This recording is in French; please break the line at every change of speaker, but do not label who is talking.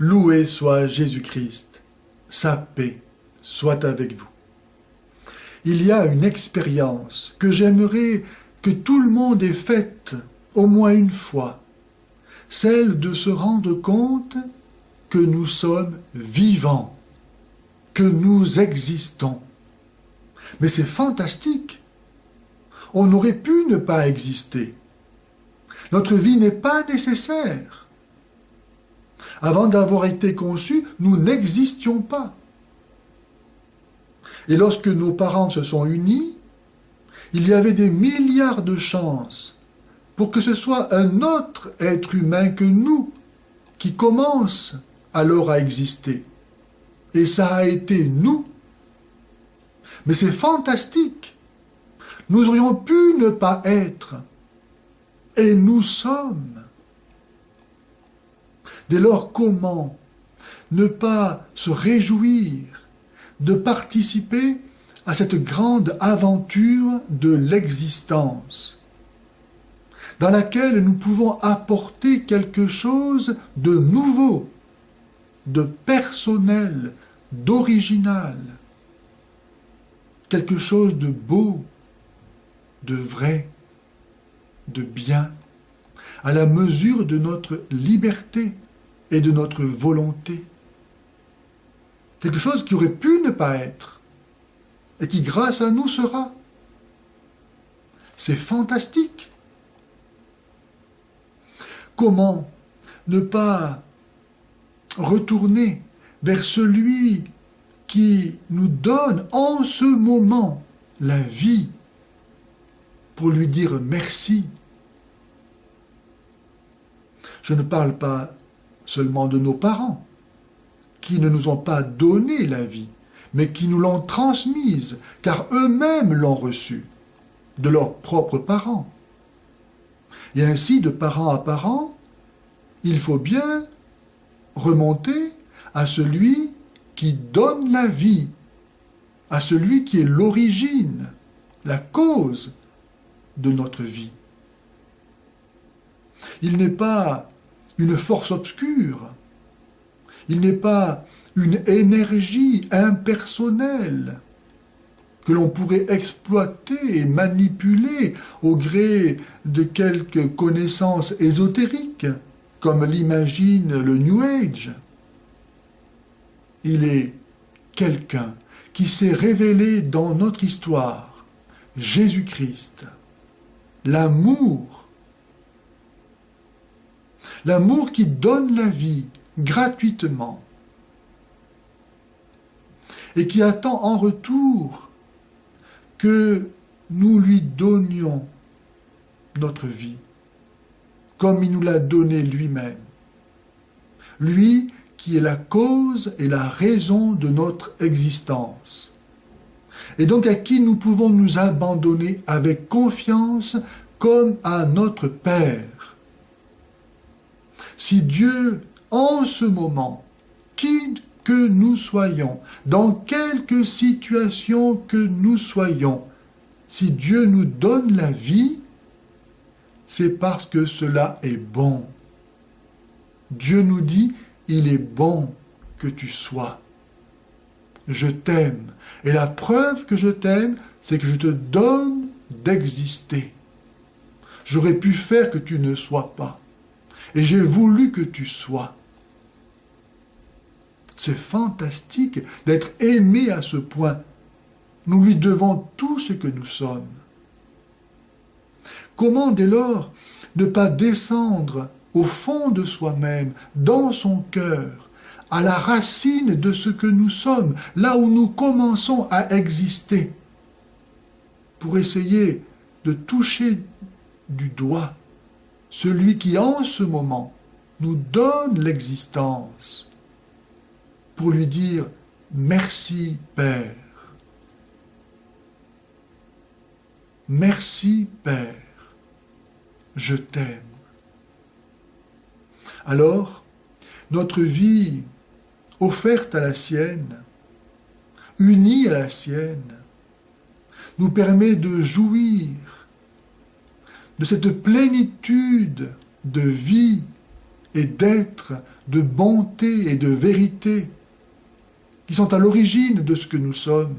Loué soit Jésus-Christ, sa paix soit avec vous. Il y a une expérience que j'aimerais que tout le monde ait faite au moins une fois, celle de se rendre compte que nous sommes vivants, que nous existons. Mais c'est fantastique. On aurait pu ne pas exister. Notre vie n'est pas nécessaire. Avant d'avoir été conçus, nous n'existions pas. Et lorsque nos parents se sont unis, il y avait des milliards de chances pour que ce soit un autre être humain que nous qui commence alors à exister. Et ça a été nous. Mais c'est fantastique. Nous aurions pu ne pas être. Et nous sommes. Dès lors, comment ne pas se réjouir de participer à cette grande aventure de l'existence, dans laquelle nous pouvons apporter quelque chose de nouveau, de personnel, d'original, quelque chose de beau, de vrai, de bien, à la mesure de notre liberté et de notre volonté. Quelque chose qui aurait pu ne pas être, et qui grâce à nous sera. C'est fantastique. Comment ne pas retourner vers celui qui nous donne en ce moment la vie pour lui dire merci. Je ne parle pas seulement de nos parents, qui ne nous ont pas donné la vie, mais qui nous l'ont transmise, car eux-mêmes l'ont reçue, de leurs propres parents. Et ainsi, de parent à parent, il faut bien remonter à celui qui donne la vie, à celui qui est l'origine, la cause de notre vie. Il n'est pas une force obscure, il n'est pas une énergie impersonnelle que l'on pourrait exploiter et manipuler au gré de quelques connaissances ésotériques, comme l'imagine le New Age. Il est quelqu'un qui s'est révélé dans notre histoire, Jésus-Christ, l'amour qui donne la vie gratuitement et qui attend en retour que nous lui donnions notre vie, comme il nous l'a donné lui-même. Lui qui est la cause et la raison de notre existence. Et donc à qui nous pouvons nous abandonner avec confiance comme à notre Père. Si Dieu, en ce moment, qui que nous soyons, dans quelque situation que nous soyons, si Dieu nous donne la vie, c'est parce que cela est bon. Dieu nous dit, il est bon que tu sois. Je t'aime. Et la preuve que je t'aime, c'est que je te donne d'exister. J'aurais pu faire que tu ne sois pas. Et j'ai voulu que tu sois. C'est fantastique d'être aimé à ce point. Nous lui devons tout ce que nous sommes. Comment dès lors ne pas descendre au fond de soi-même, dans son cœur, à la racine de ce que nous sommes, là où nous commençons à exister, pour essayer de toucher du doigt celui qui en ce moment nous donne l'existence, pour lui dire « Merci Père, merci Père, je t'aime ». Alors, notre vie offerte à la sienne, unie à la sienne, nous permet de jouir de cette plénitude de vie et d'être de bonté et de vérité qui sont à l'origine de ce que nous sommes.